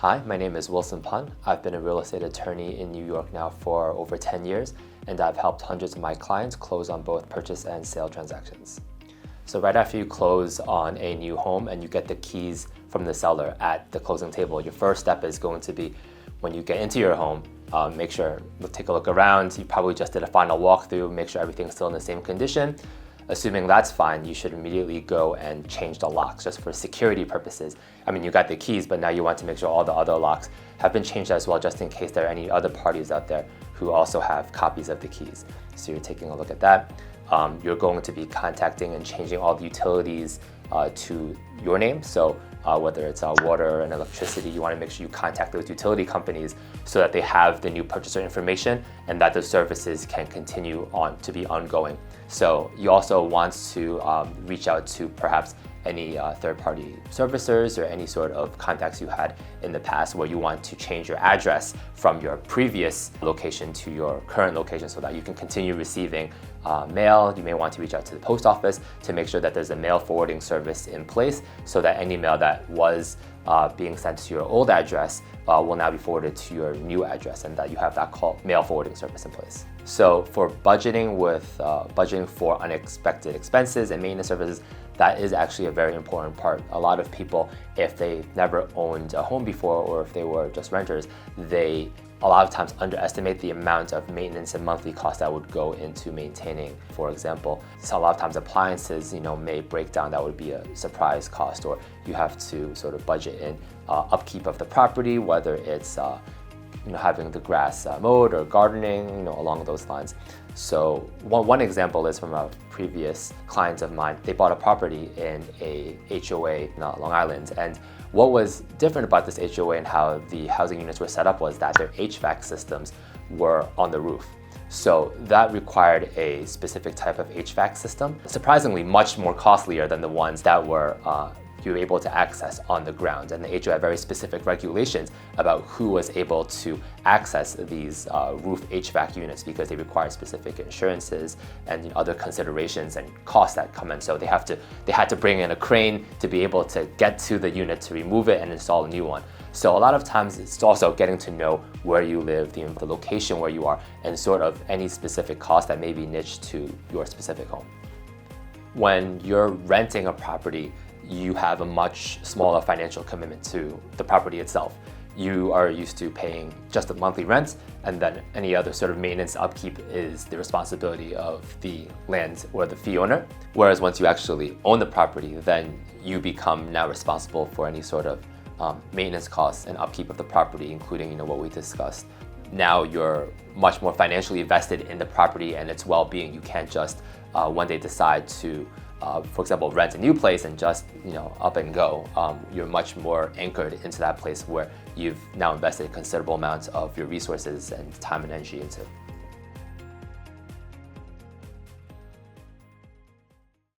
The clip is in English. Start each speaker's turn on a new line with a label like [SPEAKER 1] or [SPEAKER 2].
[SPEAKER 1] Hi, my name is Wilson Pun. I've been a real estate attorney in New York now for over 10 years, and I've helped hundreds of my clients close on both purchase and sale transactions. So right after you close on a new home and you get the keys from the seller at the closing table, your first step is going to be when you get into your home, take a look around. You probably just did a final walkthrough, make sure everything's still in the same condition. Assuming that's fine, you should immediately go and change the locks just for security purposes. I mean, you got the keys, but now you want to make sure all the other locks have been changed as well, just in case there are any other parties out there who also have copies of the keys. So you're taking a look at that. You're going to be contacting and changing all the utilities to your name. So whether it's water and electricity, you want to make sure you contact those utility companies so that they have the new purchaser information and that the services can continue on to be ongoing. So you also want to reach out to perhaps any third-party servicers or any sort of contacts you had in the past where you want to change your address from your previous location to your current location so that you can continue receiving mail. You may want to reach out to the post office to make sure that there's a mail forwarding service in place so that any mail that was being sent to your old address will now be forwarded to your new address, and that you have that mail forwarding service in place. So for budgeting for unexpected expenses and maintenance services, that is actually a very important part. A lot of people, if they never owned a home before or if they were just renters, they a lot of times underestimate the amount of maintenance and monthly costs that would go into maintaining. For example, so a lot of times appliances, may break down. That would be a surprise cost, or you have to sort of budget in upkeep of the property, whether it's having the grass mowed or gardening, along those lines. So one example is from a previous client of mine. They bought a property in a HOA in Long Island, and what was different about this HOA and how the housing units were set up was that their HVAC systems were on the roof. So that required a specific type of HVAC system, surprisingly much more costlier than the ones that you were able to access on the ground. And the HOA had very specific regulations about who was able to access these roof HVAC units because they require specific insurances and other considerations and costs that come in. So they had to bring in a crane to be able to get to the unit to remove it and install a new one. So a lot of times it's also getting to know where you live, the location where you are, and sort of any specific cost that may be niched to your specific home. When you're renting a property, you have a much smaller financial commitment to the property itself. You are used to paying just the monthly rent, and then any other sort of maintenance upkeep is the responsibility of the land or the fee owner. Whereas once you actually own the property, then you become now responsible for any sort of maintenance costs and upkeep of the property, including what we discussed. Now you're much more financially invested in the property and its well-being. You can't just one day decide to for example, rent a new place and just up and go. You're much more anchored into that place where you've now invested considerable amounts of your resources and time and energy into.